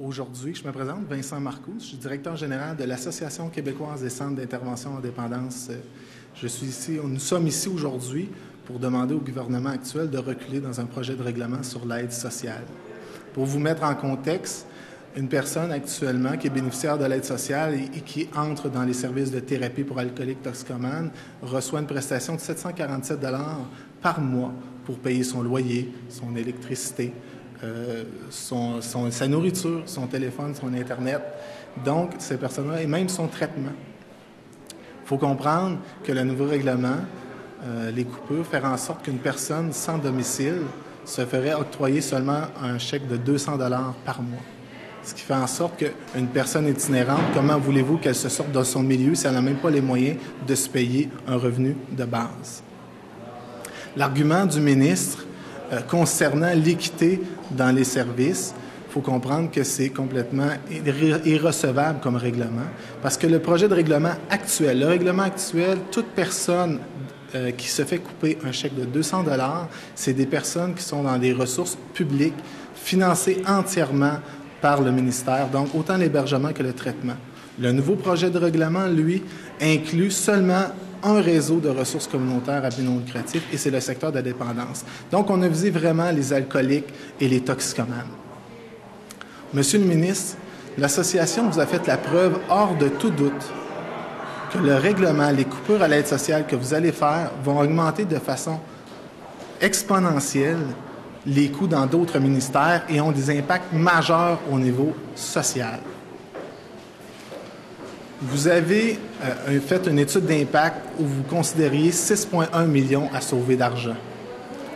Aujourd'hui, je me présente, Vincent Marcoux, je suis directeur général de l'Association québécoise des centres d'intervention en dépendance. Nous sommes ici aujourd'hui pour demander au gouvernement actuel de reculer dans un projet de règlement sur l'aide sociale. Pour vous mettre en contexte, une personne actuellement qui est bénéficiaire de l'aide sociale et qui entre dans les services de thérapie pour alcooliques toxicomanes reçoit une prestation de 747 $ par mois pour payer son loyer, son électricité, sa nourriture, son téléphone, son Internet. Donc, ces personnes-là, et même son traitement. Il faut comprendre que le nouveau règlement, les coupures, faire en sorte qu'une personne sans domicile se ferait octroyer seulement un chèque de 200 $ par mois. Ce qui fait en sorte qu'une personne itinérante, comment voulez-vous qu'elle se sorte de son milieu si elle n'a même pas les moyens de se payer un revenu de base? L'argument du ministre concernant l'équité dans les services, il faut comprendre que c'est complètement irrecevable comme règlement, parce que le projet de règlement actuel, toute personne qui se fait couper un chèque de 200 $, c'est des personnes qui sont dans des ressources publiques financées entièrement par le ministère, donc autant l'hébergement que le traitement. Le nouveau projet de règlement, lui, inclut seulement un réseau de ressources communautaires à but non lucratif, et c'est le secteur de la dépendance. Donc, on a visé vraiment les alcooliques et les toxicomanes. Monsieur le ministre, l'association vous a fait la preuve hors de tout doute que le règlement, les coupures à l'aide sociale que vous allez faire vont augmenter de façon exponentielle les coûts dans d'autres ministères et ont des impacts majeurs au niveau social. Vous avez fait une étude d'impact où vous considériez 6,1 millions à sauver d'argent.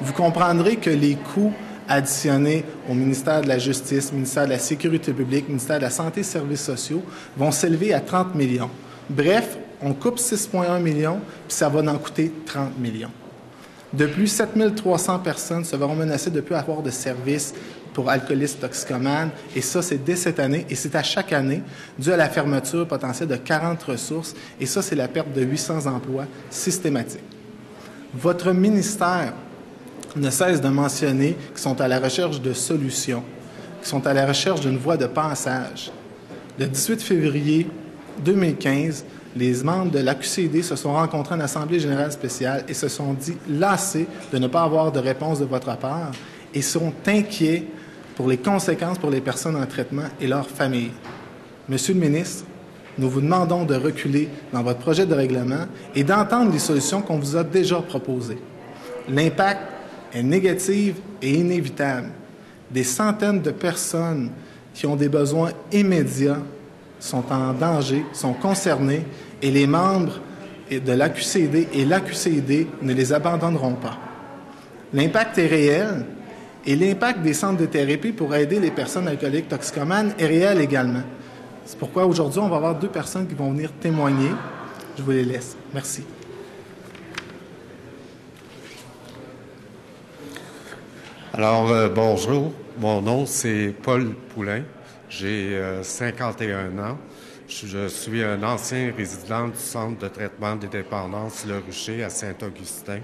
Vous comprendrez que les coûts additionnés au ministère de la Justice, ministère de la Sécurité publique, ministère de la Santé et des Services sociaux vont s'élever à 30 millions. Bref, on coupe 6,1 millions, puis ça va en coûter 30 millions. De plus, 7 300 personnes se verront menacées de ne plus avoir de services pour alcoolistes toxicomanes, et ça, c'est dès cette année, et c'est à chaque année, dû à la fermeture potentielle de 40 ressources, et ça, c'est la perte de 800 emplois systématiques. Votre ministère ne cesse de mentionner qu'ils sont à la recherche de solutions, qu'ils sont à la recherche d'une voie de passage. Le 18 février 2015, les membres de l'AQCD se sont rencontrés en Assemblée générale spéciale et se sont dit lassés de ne pas avoir de réponse de votre part et sont inquiets pour les conséquences pour les personnes en traitement et leurs familles. Monsieur le ministre, nous vous demandons de reculer dans votre projet de règlement et d'entendre les solutions qu'on vous a déjà proposées. L'impact est négatif et inévitable. Des centaines de personnes qui ont des besoins immédiats sont en danger, sont concernés, et les membres de l'AQCD et l'AQCD ne les abandonneront pas. L'impact est réel, et l'impact des centres de thérapie pour aider les personnes alcooliques toxicomanes est réel également. C'est pourquoi aujourd'hui, on va avoir 2 personnes qui vont venir témoigner. Je vous les laisse. Merci. Alors, bonjour. Mon nom, c'est Paul Poulain. J'ai 51 ans. Je suis un ancien résident du Centre de traitement des dépendances Le Rucher à Saint-Augustin.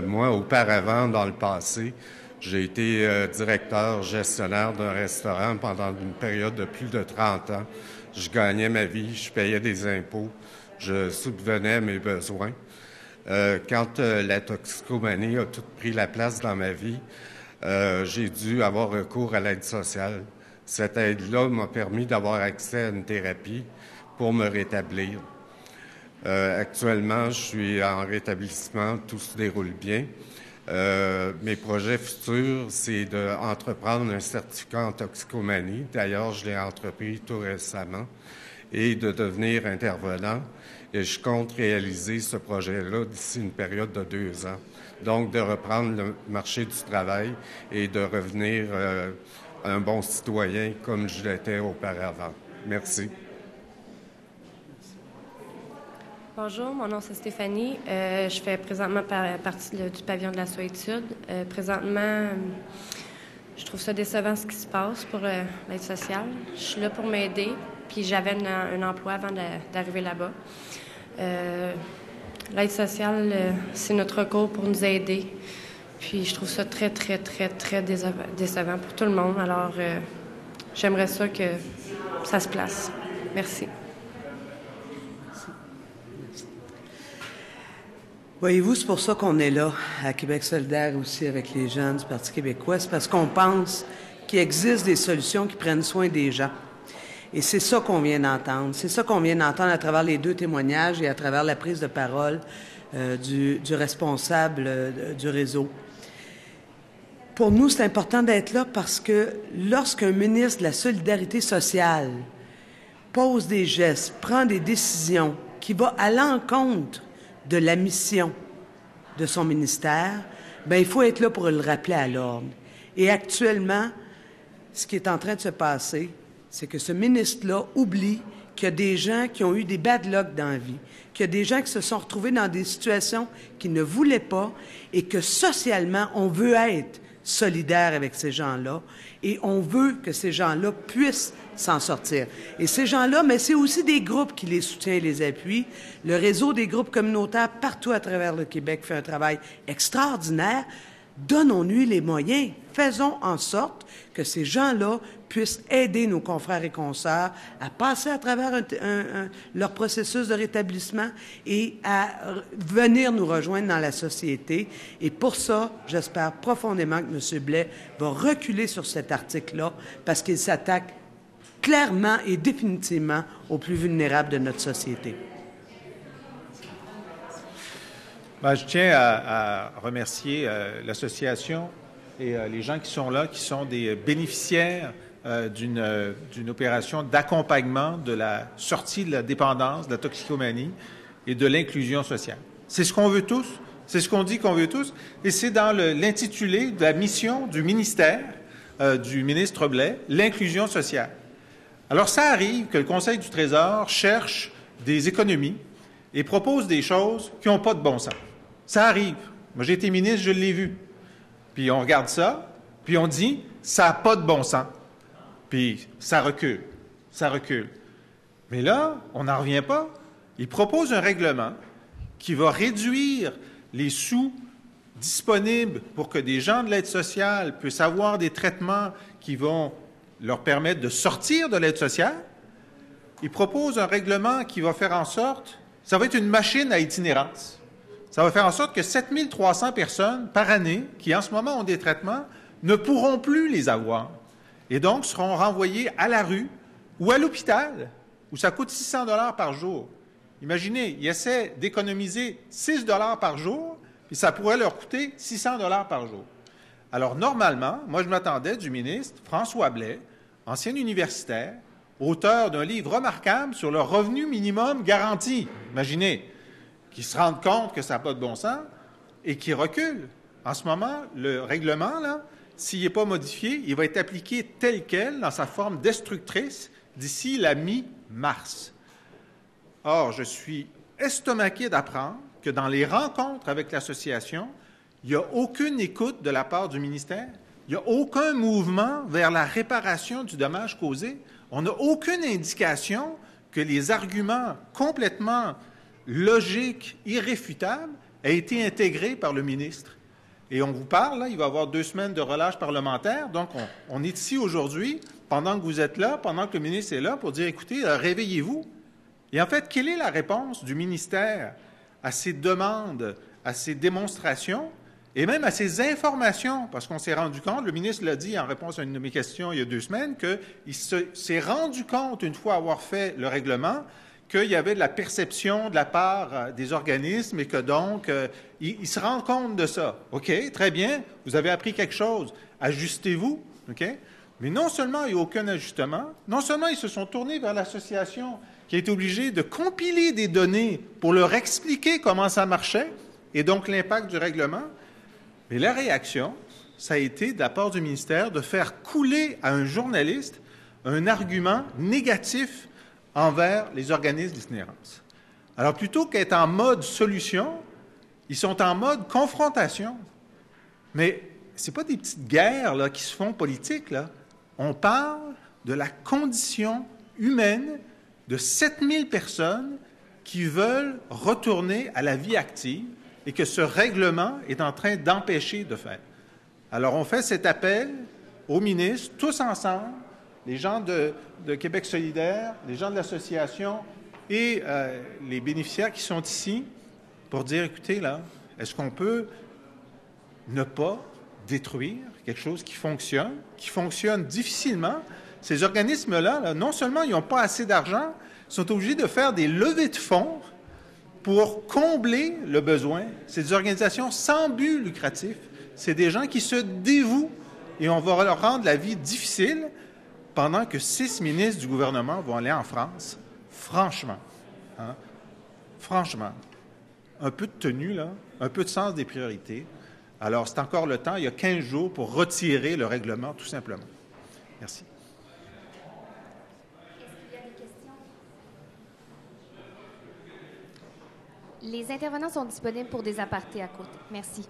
Moi, auparavant, dans le passé, j'ai été directeur gestionnaire d'un restaurant pendant une période de plus de 30 ans. Je gagnais ma vie, je payais des impôts, je subvenais à mes besoins. Quand la toxicomanie a tout pris la place dans ma vie, j'ai dû avoir recours à l'aide sociale. Cette aide-là m'a permis d'avoir accès à une thérapie pour me rétablir. Actuellement, je suis en rétablissement, tout se déroule bien. Mes projets futurs, c'est d'entreprendre un certificat en toxicomanie. D'ailleurs, je l'ai entrepris tout récemment, et de devenir intervenant. Et je compte réaliser ce projet-là d'ici une période de 2 ans. Donc, de reprendre le marché du travail et de revenir un bon citoyen comme je l'étais auparavant. Merci. Bonjour, mon nom c'est Stéphanie. Je fais présentement partie du pavillon de la solitude. Présentement, je trouve ça décevant ce qui se passe pour l'aide sociale. Je suis là pour m'aider, puis j'avais un emploi avant d'arriver là-bas. L'aide sociale, c'est notre recours pour nous aider. Puis je trouve ça très, très, très, très décevant pour tout le monde. Alors, j'aimerais ça que ça se place. Merci. Voyez-vous, c'est pour ça qu'on est là, à Québec solidaire aussi, avec les jeunes du Parti québécois. C'est parce qu'on pense qu'il existe des solutions qui prennent soin des gens. Et c'est ça qu'on vient d'entendre. C'est ça qu'on vient d'entendre à travers les 2 témoignages et à travers la prise de parole du responsable du réseau. Pour nous, c'est important d'être là parce que lorsqu'un ministre de la Solidarité sociale pose des gestes, prend des décisions qui vont à l'encontre de la mission de son ministère, bien, il faut être là pour le rappeler à l'ordre. Et actuellement, ce qui est en train de se passer, c'est que ce ministre-là oublie qu'il y a des gens qui ont eu des bad luck dans la vie, qu'il y a des gens qui se sont retrouvés dans des situations qu'ils ne voulaient pas et que socialement, on veut être solidaire avec ces gens-là et on veut que ces gens-là puissent s'en sortir. Et ces gens-là, mais c'est aussi des groupes qui les soutiennent et les appuient. Le réseau des groupes communautaires partout à travers le Québec fait un travail extraordinaire. Donnons-lui les moyens. Faisons en sorte que ces gens-là puissent aider nos confrères et consoeurs à passer à travers leur processus de rétablissement et à venir nous rejoindre dans la société. Et pour ça, j'espère profondément que M. Blais va reculer sur cet article-là parce qu'il s'attaque clairement et définitivement aux plus vulnérables de notre société. Bien, je tiens à remercier l'association et les gens qui sont là, qui sont des bénéficiaires d'une opération d'accompagnement de la sortie de la dépendance, de la toxicomanie et de l'inclusion sociale. C'est ce qu'on veut tous, c'est ce qu'on dit qu'on veut tous, et c'est dans l'intitulé de la mission du ministère du ministre Blais, l'inclusion sociale. Alors, ça arrive que le Conseil du Trésor cherche des économies et propose des choses qui n'ont pas de bon sens. Ça arrive. Moi, j'ai été ministre, je l'ai vu. Puis on regarde ça, puis on dit, ça n'a pas de bon sens. Puis ça recule, ça recule. Mais là, on n'en revient pas. Il propose un règlement qui va réduire les sous disponibles pour que des gens de l'aide sociale puissent avoir des traitements qui vont leur permettre de sortir de l'aide sociale. Il propose un règlement qui va faire en sorte, ça va être une machine à itinérance. Ça va faire en sorte que 7 300 personnes par année qui, en ce moment, ont des traitements, ne pourront plus les avoir. Et donc, seront renvoyés à la rue ou à l'hôpital, où ça coûte 600 $ par jour. Imaginez, ils essaient d'économiser 6 $ par jour, puis ça pourrait leur coûter 600 $ par jour. Alors, normalement, moi, je m'attendais du ministre François Blais, ancien universitaire, auteur d'un livre remarquable sur le revenu minimum garanti. Imaginez, qui se rendent compte que ça n'a pas de bon sens et qui reculent. En ce moment, le règlement, là, s'il n'est pas modifié, il va être appliqué tel quel, dans sa forme destructrice, d'ici la mi-mars. Or, je suis estomaqué d'apprendre que dans les rencontres avec l'association, il n'y a aucune écoute de la part du ministère, il n'y a aucun mouvement vers la réparation du dommage causé. On n'a aucune indication que les arguments complètement logiques, irréfutables, aient été intégrés par le ministre. Et on vous parle, là, il va y avoir 2 semaines de relâche parlementaire, donc on est ici aujourd'hui, pendant que vous êtes là, pendant que le ministre est là, pour dire, écoutez, réveillez-vous. Et en fait, quelle est la réponse du ministère à ces demandes, à ces démonstrations, et même à ces informations, parce qu'on s'est rendu compte, le ministre l'a dit en réponse à une de mes questions il y a 2 semaines, qu'il s'est rendu compte, une fois avoir fait le règlement, qu'il y avait de la perception de la part des organismes et que donc, il se rend compte de ça. OK, très bien, vous avez appris quelque chose, ajustez-vous, OK? Mais non seulement il n'y a aucun ajustement, non seulement ils se sont tournés vers l'association qui a été obligée de compiler des données pour leur expliquer comment ça marchait et donc l'impact du règlement, mais la réaction, ça a été de la part du ministère de faire couler à un journaliste un argument négatif envers les organismes d'itinérance. Alors, plutôt qu'être en mode solution, ils sont en mode confrontation. Mais ce n'est pas des petites guerres là, qui se font politiques. Là. On parle de la condition humaine de 7 000 personnes qui veulent retourner à la vie active et que ce règlement est en train d'empêcher de faire. Alors, on fait cet appel aux ministres, tous ensemble, les gens de Québec solidaire, les gens de l'association et les bénéficiaires qui sont ici pour dire, écoutez, là, est-ce qu'on peut ne pas détruire quelque chose qui fonctionne difficilement? Ces organismes-là, là, non seulement ils n'ont pas assez d'argent, ils sont obligés de faire des levées de fonds pour combler le besoin. C'est des organisations sans but lucratif. C'est des gens qui se dévouent et on va leur rendre la vie difficile pendant que 6 ministres du gouvernement vont aller en France. Franchement, hein? Franchement, un peu de tenue, là, un peu de sens des priorités. Alors, c'est encore le temps, il y a 15 jours pour retirer le règlement, tout simplement. Merci. Est-ce qu'il y a des questions? Les intervenants sont disponibles pour des apartés à côté. Merci.